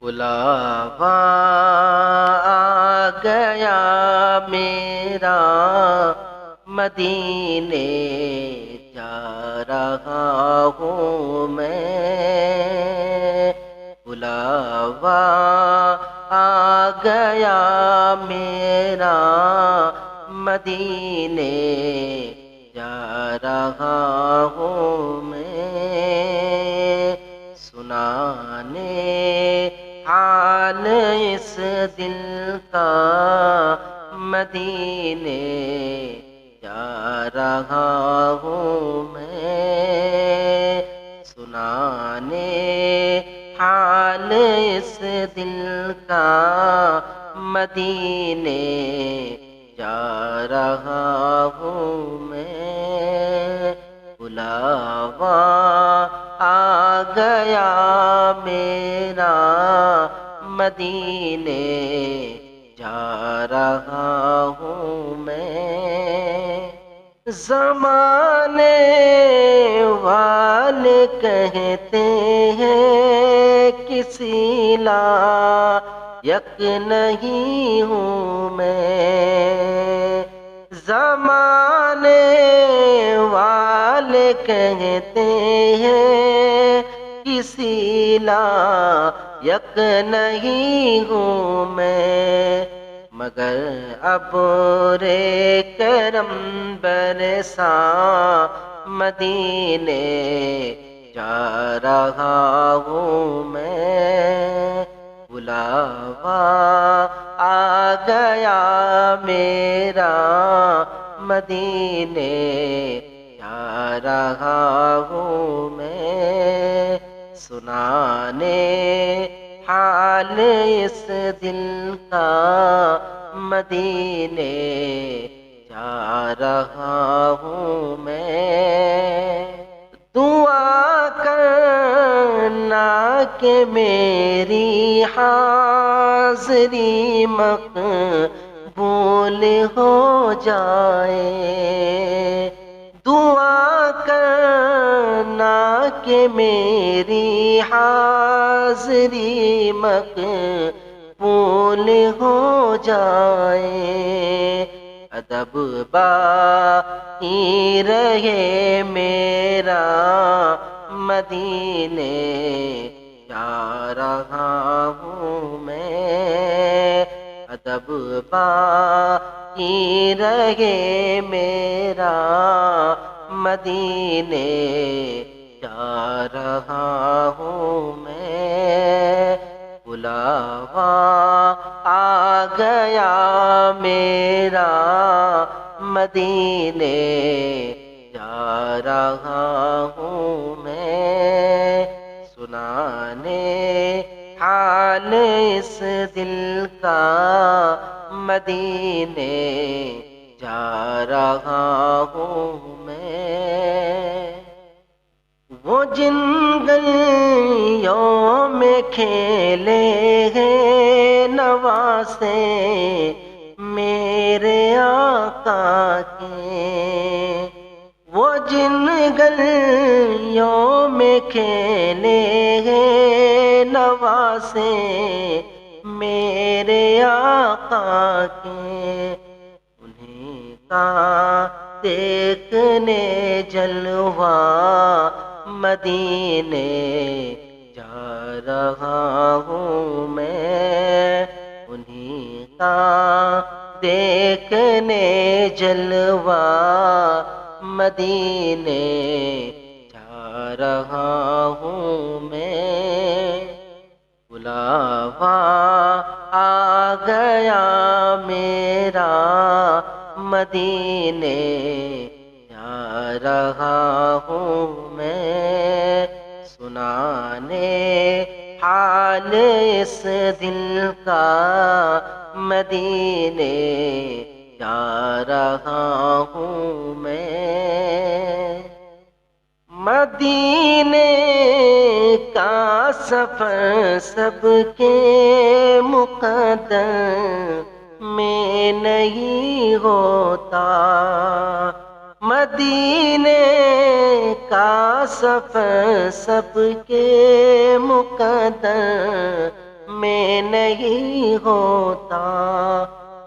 بلاوا آ گیا میرا، مدینے جا رہا ہوں میں۔ بلاوا آ گیا میرا، مدینے جا رہا ہوں میں۔ سنانے حال اس دل کا، مدینے جا رہا ہوں میں۔ سنانے حال اس دل کا، مدینے جا رہا ہوں میں۔ بلاوا آ گیا میرا، مدینے جا رہا ہوں میں۔ زمانے والے کہتے ہیں کسی لائق نہیں ہوں میں۔ زمانے والے کہتے ہیں کسی لائق نہیں ہوں میں، مگر ابر کرم برسا، مدینے جا رہا ہوں میں۔ بلاوا آ گیا میرا، مدینے جا رہا ہوں میں۔ سنانے حال اس دل کا، مدینے جا رہا ہوں میں۔ دعا کرنا کہ میری حاضری مقبول ہو جائے۔ دعا کرنا کہ میری حاضری مقبول ہو جائے۔ ادب باقی رہے میرا، مدینے جا رہا ہوں میں۔ ادب باقی رہے میرا، مدینے جا رہا ہوں میں۔ بلاوا آ گیا میرا، مدینے جا رہا ہوں میں۔ سنانے حال اس دل کا، مدینے جا رہا ہوں میں۔ وہ جن گلیوں میں کھیلے ہیں نواسے میرے آقا کے، وہ جن گلیوں میں کھیلے ہیں نواسے میرے آقا کے، انہیں کا دیکھنے جلوہ مدینے جا رہا ہوں میں۔ انہیں کا دیکھنے جلوہ مدینے جا رہا ہوں میں۔ بلاوا آ گیا میرا، مدینے جا رہا ہوں میں۔ سنانے حال اس دل کا، مدینے جا رہا ہوں میں۔ مدینے کا سفر سب کے مقدر میں نہیں ہوتا، مدینے کا سفر سب کے مقدر میں نہیں ہوتا،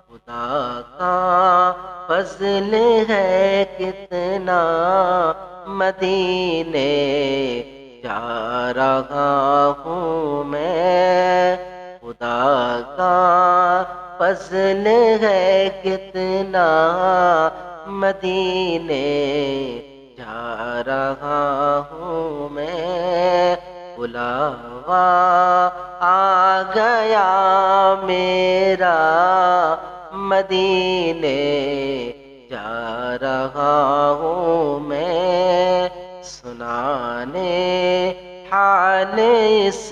خدا کا فضل ہے کتنا، مدینے جا رہا ہوں میں، خدا کا فضل ہے کتنا، مدینے جا رہا ہوں میں، بلاوا آ گیا میرا، مدینے جا رہا ہوں میں، سنانے حال اس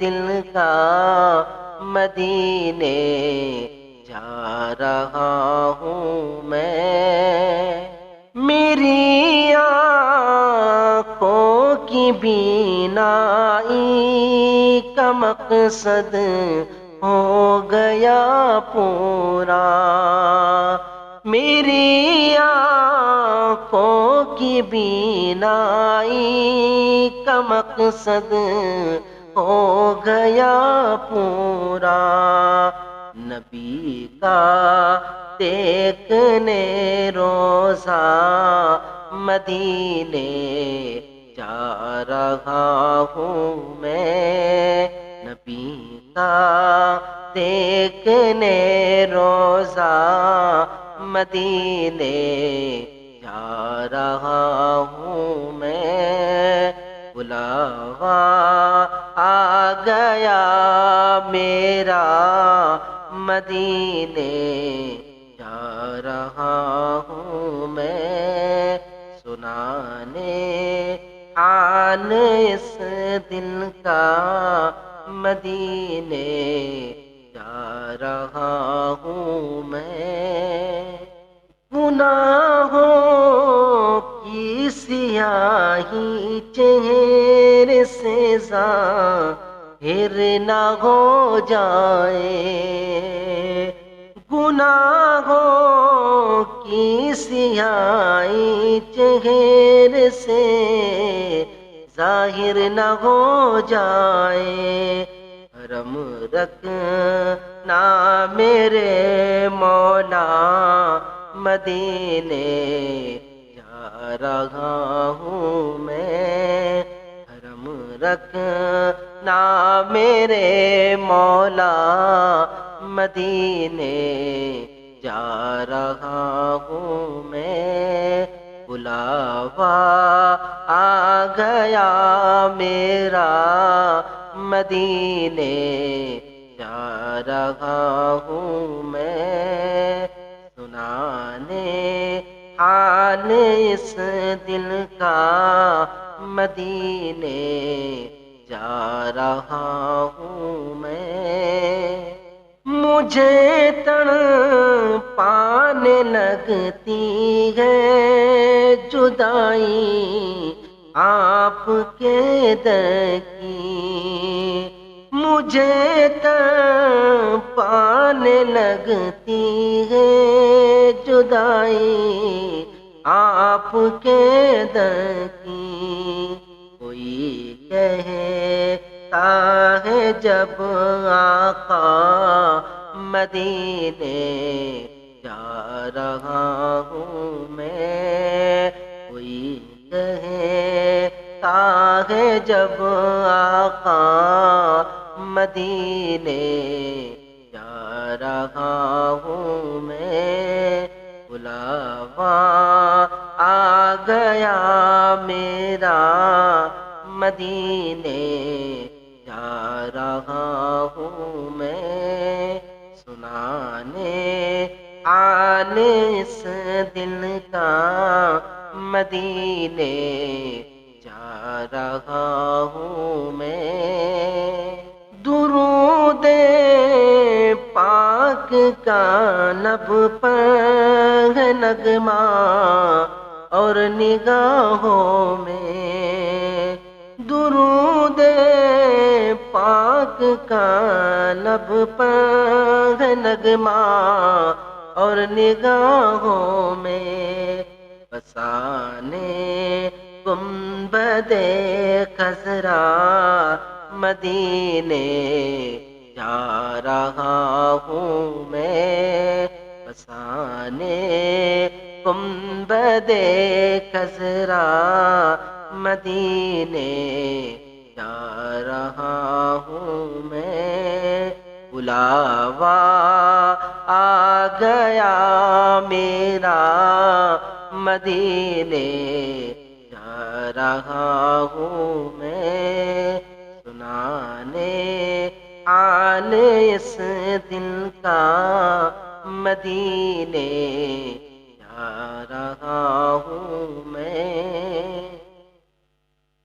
دل کا، مدینے جا رہا ہوں میں، میری آنکھوں کی بینائی کا مقصد ہو گیا پورا، میری آنکھوں کی بینائی کا مقصد ہو گیا پورا، نبی کا دیکھنے روزہ، مدینے جا رہا ہوں میں، نبی کا دیکھنے روزہ، مدینے جا رہا ہوں میں، بلاوا آ گیا میرا، مدینے جا رہا ہوں میں، سنانے حال اس دل کا، مدینے جا رہا ہوں میں، گناہوں کی سیاہی چہرے سے ظاہر نہ ہو جائے، گناہوں کی سیاہی چہرے سے ظاہر نہ ہو جائے، حرم رکھنا میرے مولا، مدینے جا رہا ہوں میں، حرم رکھنا میرے مولا، مدینے جا رہا ہوں میں، بلاوا آ گیا میرا، مدینے جا رہا ہوں میں، سنانے حال اس دل کا، مدینے جا رہا ہوں میں، مجھے تڑ پانے لگتی ہے جدائی آپ کے در کی، مجھے تڑ پانے لگتی ہے جدائی آپ کے در کی، کوئی کہتا ہے جب آقا مدینے جا رہا ہوں میں، کوئی کہتا ہے جب آقا مدینے جا رہا ہوں میں، بلاوا آ گیا میرا، مدینے جا رہا ہوں میں، سنانے حال اس دل کا، مدینے جا رہا ہوں میں، درود پاک کا لب پر ہے نغمہ اور نگاہوں میں، درود پاک کا لب پر ہے نغمہ اور نگاہوں میں، فسانے گنبد خضرا، مدینے جا رہا ہوں میں بسانے گنبد خضرا مدینے جا رہا ہوں میں بلاوا آ گیا میرا مدینے جا رہا ہوں میں سنانے حال اس دل کا مدینے جا رہا ہوں میں